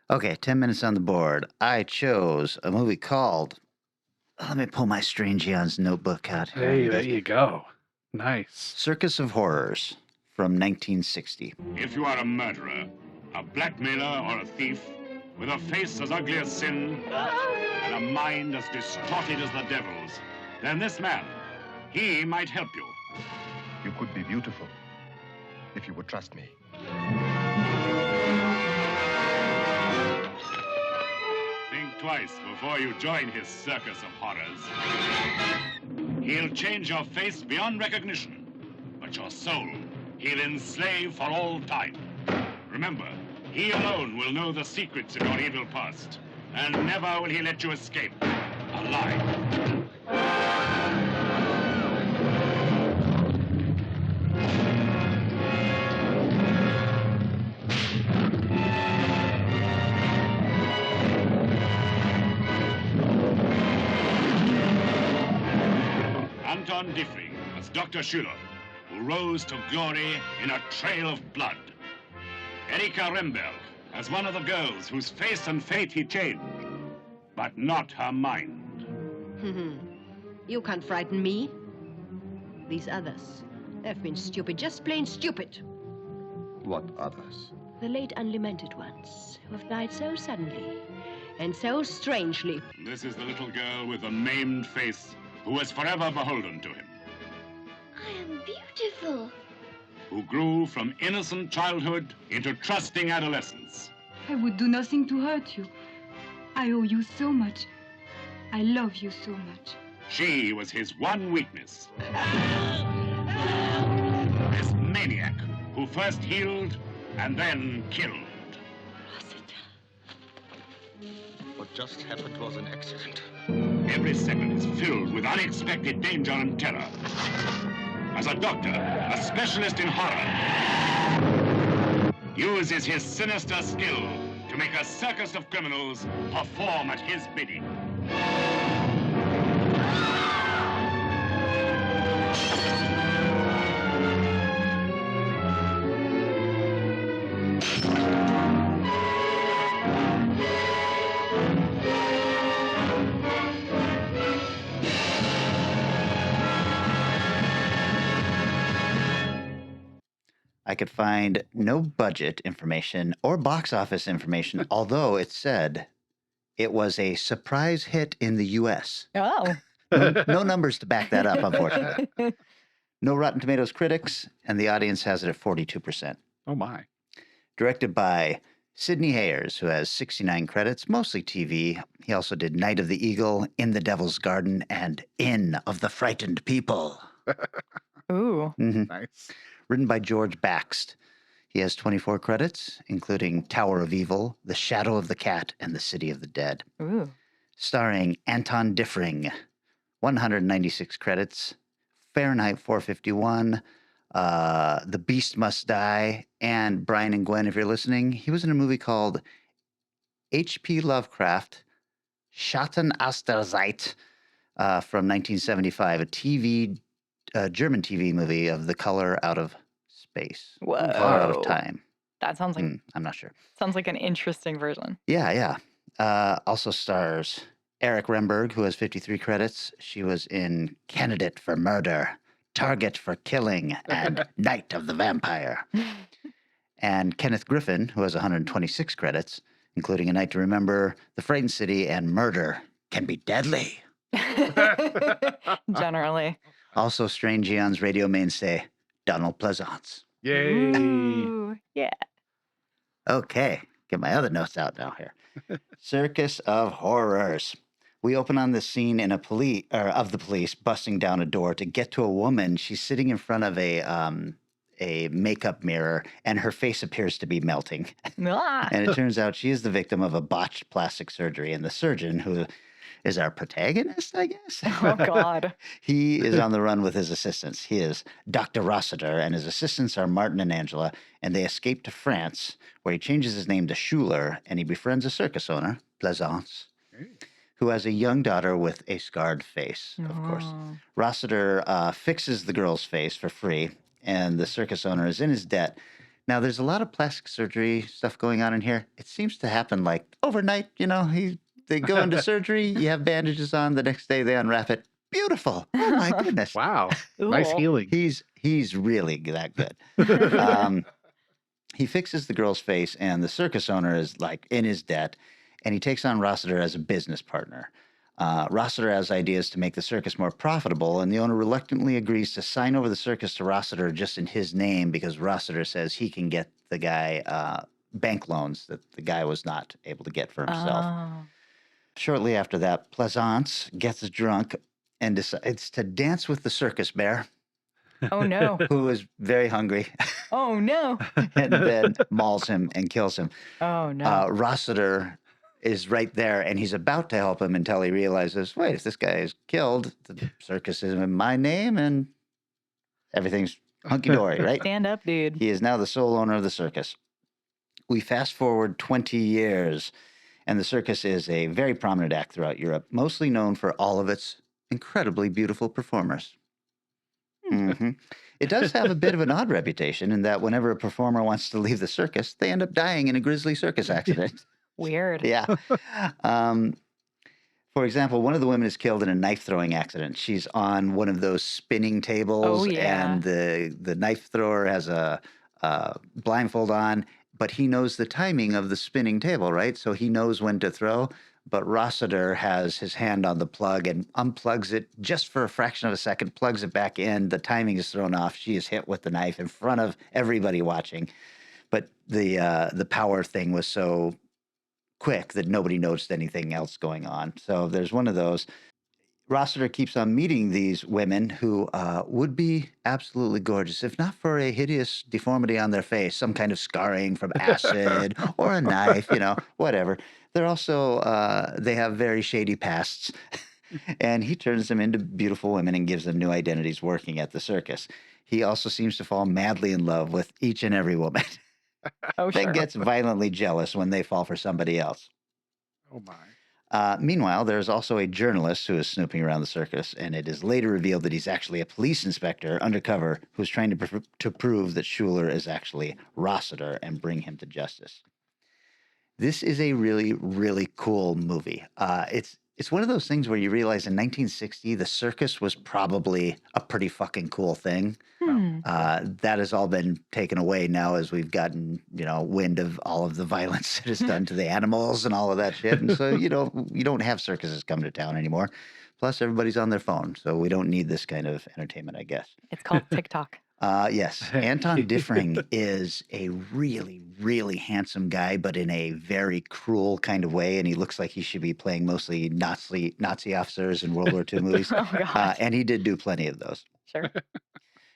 Okay, 10 minutes on the board. I chose a movie called, let me pull my Strange Eons notebook out here. Hey, there you go. Nice. Circus of Horrors from 1960. If you are a murderer, a blackmailer, or a thief, with a face as ugly as sin, and a mind as distorted as the devil's, then this man, he might help you. You could be beautiful, if you would trust me. Think twice before you join his circus of horrors. He'll change your face beyond recognition, but your soul he'll enslave for all time. Remember, he alone will know the secrets of your evil past, and never will he let you escape alive. Anton Diffring as Dr. Schüler, who rose to glory in a trail of blood. Erika Remberg as one of the girls whose face and fate he changed, but not her mind. You can't frighten me. These others, they've been stupid, just plain stupid. What others? The late unlamented ones, who have died so suddenly and so strangely. This is the little girl with the maimed face who was forever beholden to him, I am beautiful. who grew from innocent childhood into trusting adolescence. I would do nothing to hurt you. I owe you so much. I love you so much. She was his one weakness. This maniac who first healed and then killed. What just happened was an accident. Every second is filled with unexpected danger and terror. As a doctor, a specialist in horror, uses his sinister skill to make a circus of criminals perform at his bidding. I could find no budget information or box office information, although it said it was a surprise hit in the U.S. Oh. No numbers to back that up, unfortunately. No Rotten Tomatoes critics, and the audience has it at 42%. Oh, my. Directed by Sidney Hayers, who has 69 credits, mostly TV. He also did Night of the Eagle, In the Devil's Garden, and Inn of the Frightened People. Ooh. Mm-hmm. Nice. Written by George Baxt. He has 24 credits, including Tower of Evil, The Shadow of the Cat, and The City of the Dead. Ooh. Starring Anton Diffring, 196 credits, Fahrenheit 451, The Beast Must Die, and Brian and Gwen, if you're listening, he was in a movie called H.P. Lovecraft, Schatten aus der Zeit, from 1975, a German TV movie of The Color Out of Space. Whoa. Color Out of Time. That sounds like I'm not sure. sounds like an interesting version. Yeah. Also stars Eric Remberg, who has 53 credits. She was in Candidate for Murder, Target for Killing, and Night of the Vampire. And Kenneth Griffin, who has 126 credits, including A Night to Remember, The Frightened City, and Murder Can Be Deadly. Generally. Also, Strange Eon's radio mainstay, Donald Pleasance. Yay. Ooh, yeah. Okay, get my other notes out now here. Circus of Horrors. We open on this scene in of the police busting down a door to get to a woman. She's sitting in front of a makeup mirror, and her face appears to be melting. Ah. And it turns out she is the victim of a botched plastic surgery, and the surgeon, who is our protagonist, I guess. Oh, God. He is on the run with his assistants. He is Dr. Rossiter, and his assistants are Martin and Angela, and they escape to France, where he changes his name to Schuler, and he befriends a circus owner, Plaisance, who has a young daughter with a scarred face, of course. Rossiter fixes the girl's face for free, and the circus owner is in his debt. Now, there's a lot of plastic surgery stuff going on in here. It seems to happen like overnight, they go into surgery, you have bandages on, the next day they unwrap it. Beautiful. Oh, my goodness. Wow. Nice healing. He's really that good. He fixes the girl's face, and the circus owner is like in his debt, and he takes on Rossiter as a business partner. Rossiter has ideas to make the circus more profitable, and the owner reluctantly agrees to sign over the circus to Rossiter just in his name because Rossiter says he can get the guy bank loans that the guy was not able to get for himself. Oh. Shortly after that, Plaisance gets drunk and decides to dance with the circus bear. Oh, no. Who is very hungry. Oh, no. And then mauls him and kills him. Oh, no. Rossiter is right there, and he's about to help him until he realizes, wait, if this guy is killed, the circus is in my name, and everything's hunky-dory, right? Stand up, dude. He is now the sole owner of the circus. We fast forward 20 years, and the circus is a very prominent act throughout Europe, mostly known for all of its incredibly beautiful performers. Mm-hmm. It does have a bit of an odd reputation in that whenever a performer wants to leave the circus, they end up dying in a grisly circus accident. Weird. Yeah. For example, one of the women is killed in a knife-throwing accident. She's on one of those spinning tables, and the knife thrower has a blindfold on, but he knows the timing of the spinning table, right? So he knows when to throw. but Rossiter has his hand on the plug and unplugs it just for a fraction of a second, plugs it back in. The timing is thrown off. She is hit with the knife in front of everybody watching. But the power thing was so quick that nobody noticed anything else going on. So there's one of those. Rossiter keeps on meeting these women who would be absolutely gorgeous, if not for a hideous deformity on their face, some kind of scarring from acid or a knife, whatever. They're also, they have very shady pasts. And he turns them into beautiful women and gives them new identities working at the circus. He also seems to fall madly in love with each and every woman. Oh, Then sure. gets violently jealous when they fall for somebody else. Oh, my. Meanwhile, there's also a journalist who is snooping around the circus, and it is later revealed that he's actually a police inspector undercover who's trying to prove that Schuler is actually Rossiter and bring him to justice. This is a really, really cool movie. It's one of those things where you realize in 1960, the circus was probably a pretty fucking cool thing. That has all been taken away now as we've gotten, wind of all of the violence that is done to the animals and all of that shit. And so, you don't have circuses come to town anymore. Plus, everybody's on their phone, so we don't need this kind of entertainment, I guess. It's called TikTok. Yes, Anton Diffring is a really, really handsome guy, but in a very cruel kind of way. And he looks like he should be playing mostly Nazi officers in World War II movies. Oh, God. And he did do plenty of those. Sure.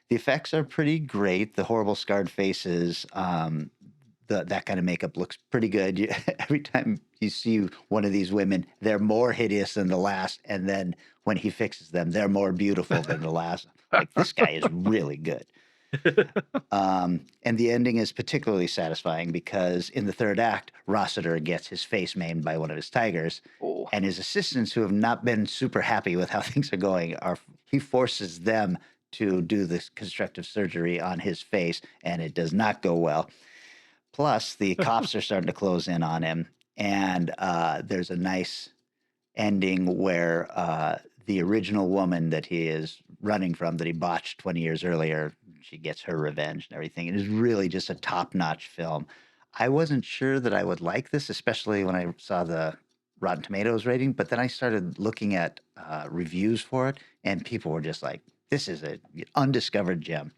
The effects are pretty great. The horrible scarred faces, that kind of makeup looks pretty good. Every time you see one of these women, they're more hideous than the last. And then when he fixes them, they're more beautiful than the last. Like, this guy is really good. And the ending is particularly satisfying because in the third act, Rossiter gets his face maimed by one of his tigers. Oh. And his assistants, who have not been super happy with how things are going, he forces them to do this constructive surgery on his face, and it does not go well. Plus, the cops are starting to close in on him, and there's a nice ending where the original woman that he is running from, that he botched 20 years earlier, she gets her revenge and everything. It is really just a top-notch film. I wasn't sure that I would like this, especially when I saw the Rotten Tomatoes rating, but then I started looking at reviews for it, and people were just like, this is an undiscovered gem.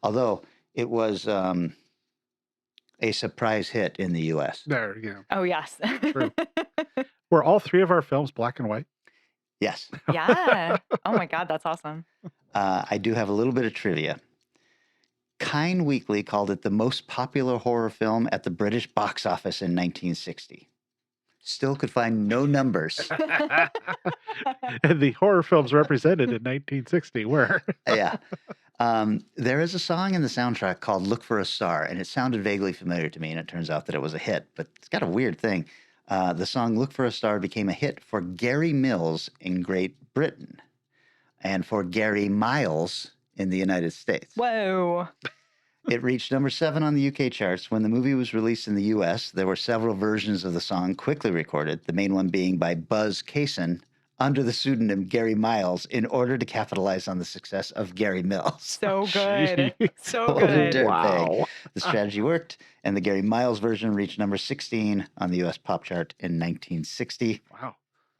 Although it was a surprise hit in the U.S. There you go. Oh, yes. True. Were all three of our films black and white? Yes. Yeah. Oh, my God. That's awesome. I do have a little bit of trivia. Kind Weekly called it the most popular horror film at the British box office in 1960. Still could find no numbers. And the horror films represented in 1960 were. Yeah. There is a song in the soundtrack called Look for a Star, and it sounded vaguely familiar to me, and it turns out that it was a hit, but it's got a weird thing. The song Look for a Star became a hit for Gary Mills in Great Britain and for Gary Miles in the United States. Whoa. It reached number 7 on the UK charts. When the movie was released in the US, there were several versions of the song quickly recorded, the main one being by Buzz Cason under the pseudonym Gary Miles in order to capitalize on the success of Gary Mills. So good. So What a good. dirtbag. The strategy worked, and the Gary Miles version reached number 16 on the US pop chart in 1960. Wow.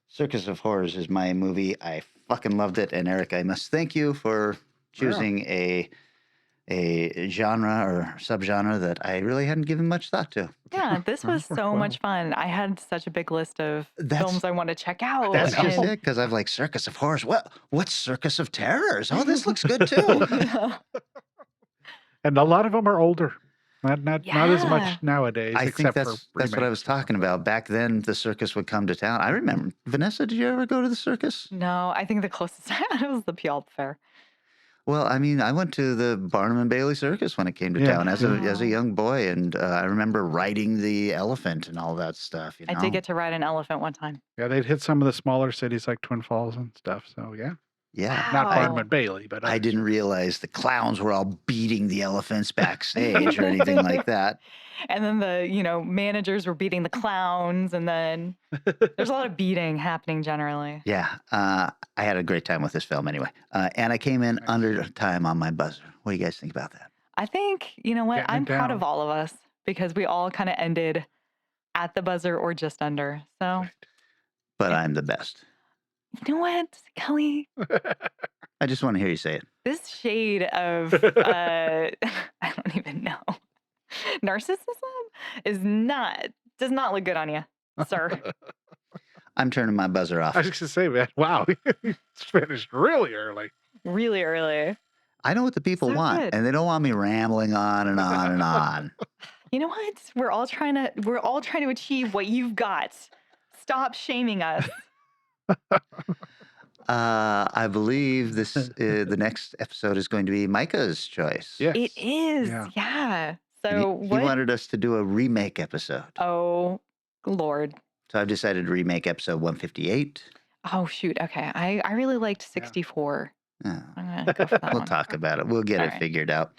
Circus of Horrors is my movie. I fucking loved it. And Eric, I must thank you for choosing a genre or subgenre that I really hadn't given much thought to. Yeah, this was so much fun. I had such a big list of films I want to check out. That's just it, because I've like Circus of Horrors. What's Circus of Terrors? Oh, this looks good too. And a lot of them are older. Not as much nowadays. I think except that's for what I was talking about. Back then, the circus would come to town. I remember. Vanessa, did you ever go to the circus? No, I think the closest I had was the Puyallup Fair. Well, I mean, I went to the Barnum and Bailey Circus when it came to town as a young boy, and I remember riding the elephant and all that stuff. I did get to ride an elephant one time. Yeah, they'd hit some of the smaller cities like Twin Falls and stuff. So yeah. Yeah. Not Barnum and Bailey, but I didn't realize the clowns were all beating the elephants backstage or anything like that. And then the, managers were beating the clowns, and then there's a lot of beating happening generally. Yeah. I had a great time with this film anyway. And I came in under time on my buzzer. What do you guys think about that? I think, you know what? Getting it I'm proud down. of all of us because we all kind of ended at the buzzer or just under. So but I'm the best. You know what, Kelly? I just want to hear you say it. This shade of I don't even know. Narcissism does not look good on you, sir. I'm turning my buzzer off. I was just going to say, man, wow, it's finished really early. Really early. I know what the people want, good. and they don't want me rambling on and on and on. You know what? We're all trying to achieve what you've got. Stop shaming us. I believe the next episode is going to be Micah's choice. Yes. It is. Yeah. So He what? wanted us to do a remake episode. Oh, Lord. So I've decided to remake episode 158. Oh, shoot. Okay. I really liked 64. Oh. I'm going to go for that We'll one. talk about it. We'll get All it right. figured out.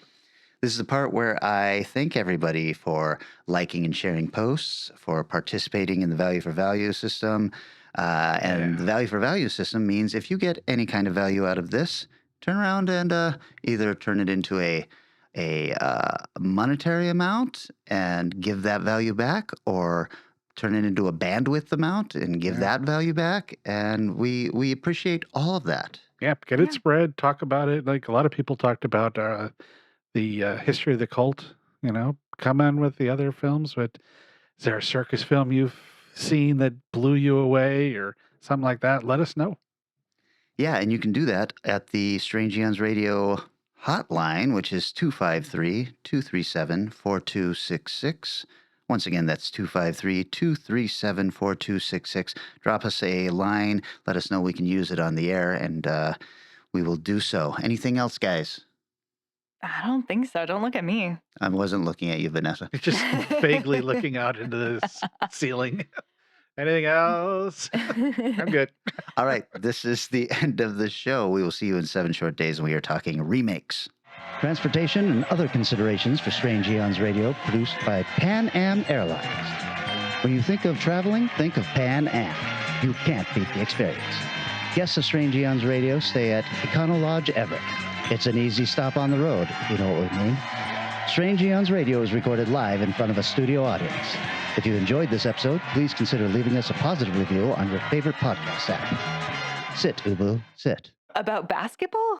This is the part where I thank everybody for liking and sharing posts, for participating in the Value for Value system. And the Value for Value system means if you get any kind of value out of this, turn around and either turn it into a monetary amount and give that value back, or turn it into a bandwidth amount and give that value back. And we appreciate all of that. Yeah, get it spread, talk about it. Like a lot of people talked about the history of the cult, come in with the other films, but is there a circus film you've seen that blew you away or something like that? Let us know. Yeah, and you can do that at the Strange Eons Radio hotline, which is 253-237-4266. Once again, that's 253-237-4266. Drop us a line. Let us know we can use it on the air, and we will do so. Anything else, guys? I don't think so. Don't look at me. I wasn't looking at you, Vanessa. Just vaguely looking out into the ceiling. Anything else? I'm good. All right. This is the end of the show. We will see you in 7 short days, and we are talking remakes. Transportation and other considerations for Strange Eons Radio, produced by Pan Am Airlines. When you think of traveling, think of Pan Am. You can't beat the experience. Guests of Strange Eons Radio stay at Econo Lodge Everett. It's an easy stop on the road, if you know what we mean. Strange Eons Radio is recorded live in front of a studio audience. If you enjoyed this episode, please consider leaving us a positive review on your favorite podcast app. Sit, Ubu, sit. About basketball?